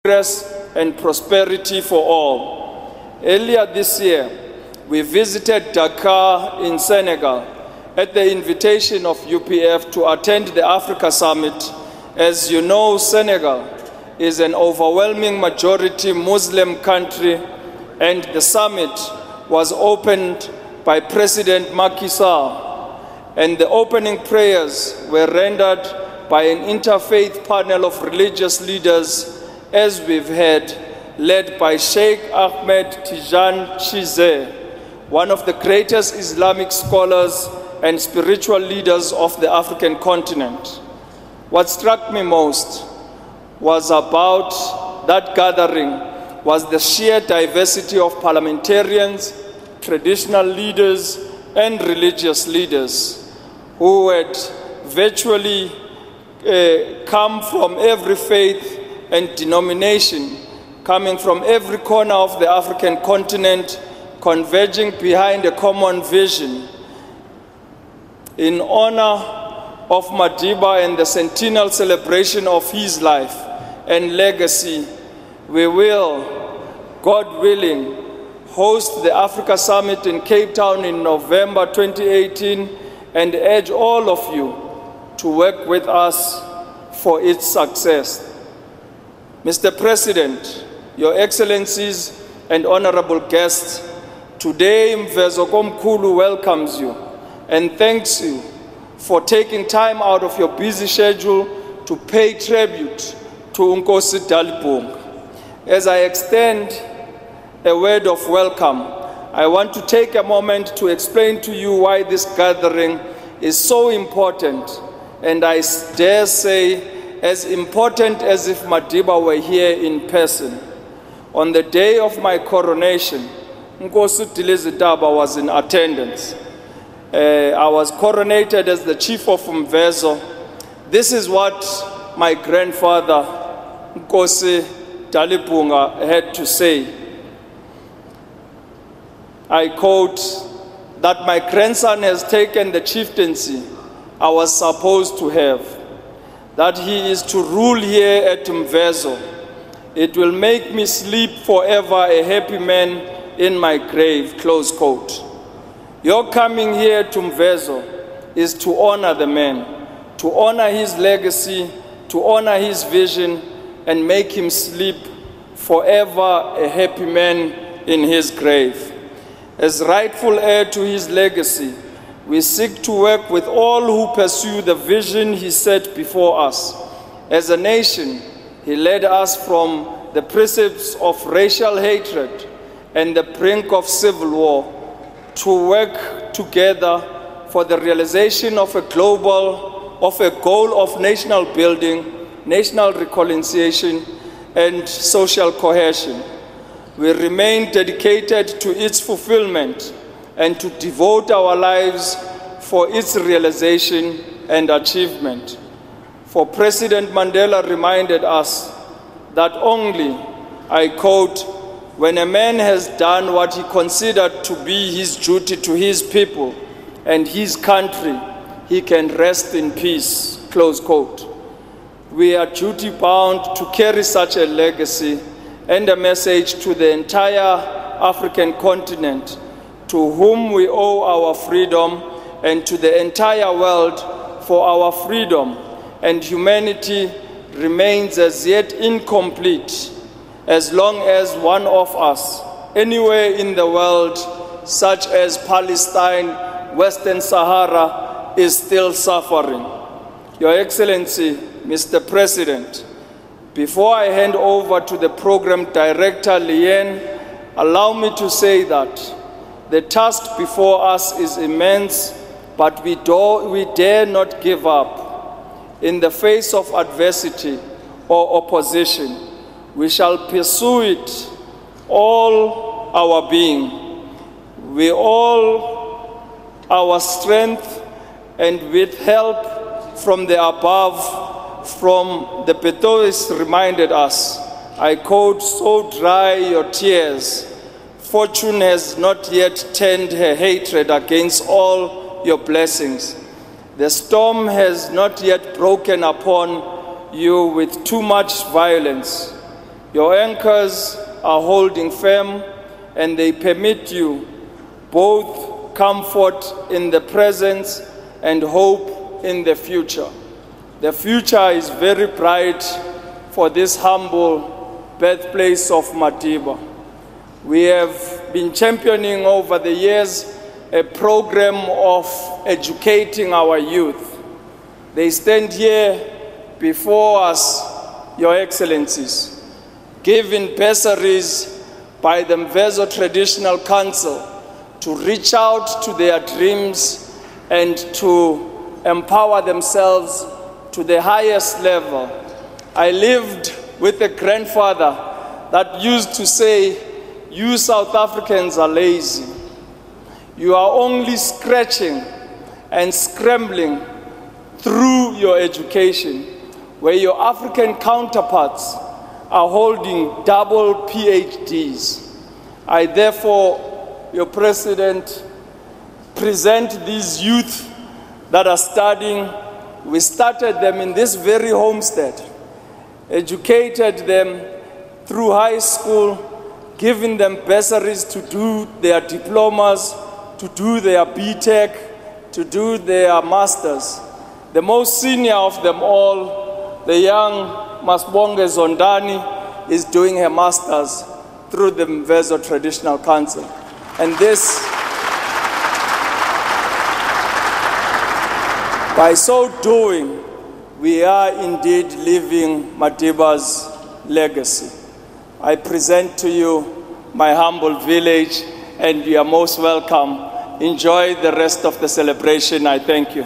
progress and prosperity for all. Earlier this year, we visited Dakar in Senegal at the invitation of UPF to attend the Africa Summit. As you know, Senegal is an overwhelming majority Muslim country, and the summit was opened by President Macky Sall, and the opening prayers were rendered by an interfaith panel of religious leaders, as we've heard, led by Sheikh Ahmed Tijan Chizé, one of the greatest Islamic scholars and spiritual leaders of the African continent. What struck me most was about that gathering was the sheer diversity of parliamentarians, traditional leaders, and religious leaders who had virtually come from every faith and denomination, coming from every corner of the African continent, converging behind a common vision in honor of Madiba and the centennial celebration of his life and legacy. We will, God willing, host the Africa Summit in Cape Town in November 2018 and urge all of you to work with us for its success. Mr. President, Your Excellencies and honorable guests, today Mvezo Komkhulu welcomes you and thanks you for taking time out of your busy schedule to pay tribute to Nkosi Dalibunga. As I extend a word of welcome, I want to take a moment to explain to you why this gathering is so important, and I dare say as important as if Madiba were here in person. On the day of my coronation, Nkosi Dilizitaba was in attendance. I was coronated as the chief of Mvezo. This is what my grandfather, Nkosi Dalibunga, had to say. I quote, that my grandson has taken the chieftaincy I was supposed to have, that he is to rule here at Mvezo. It will make me sleep forever a happy man in my grave, close quote. Your coming here to Mvezo is to honor the man, to honor his legacy, to honor his vision, and make him sleep forever a happy man in his grave. As rightful heir to his legacy, we seek to work with all who pursue the vision he set before us. As a nation, he led us from the precipice of racial hatred and the brink of civil war to work together for the realization of a goal of national building, national reconciliation, and social cohesion. We remain dedicated to its fulfillment and to devote our lives for its realization and achievement. For President Mandela reminded us that only, I quote, when a man has done what he considered to be his duty to his people and his country, he can rest in peace, close quote. We are duty-bound to carry such a legacy and a message to the entire African continent, to whom we owe our freedom, and to the entire world, for our freedom and humanity remains as yet incomplete as long as one of us, anywhere in the world, such as Palestine, Western Sahara, is still suffering. Your Excellency, Mr. President, before I hand over to the program director, Lien, allow me to say that the task before us is immense, but we dare not give up. In the face of adversity or opposition, we shall pursue it all our being, with all our strength, and with help from the above. From the Petois reminded us, I quote, so dry your tears. Fortune has not yet turned her hatred against all your blessings. The storm has not yet broken upon you with too much violence. Your anchors are holding firm, and they permit you both comfort in the present and hope in the future. The future is very bright for this humble birthplace of Madiba. We have been championing over the years a program of educating our youth. They stand here before us, Your Excellencies, given bursaries by the Mvezo Traditional Council to reach out to their dreams and to empower themselves to the highest level. I lived with a grandfather that used to say, "You South Africans are lazy. You are only scratching and scrambling through your education, where your African counterparts are holding double PhDs. I therefore, Your President, present these youth that are studying. We started them in this very homestead, educated them through high school, giving them bursaries to do their diplomas, to do their BTech, to do their masters. The most senior of them all, the young Masbonge Zondani, is doing her masters through the Mvezo Traditional Council. And this, by so doing, we are indeed living Madiba's legacy. I present to you my humble village, and you are most welcome. Enjoy the rest of the celebration. I thank you.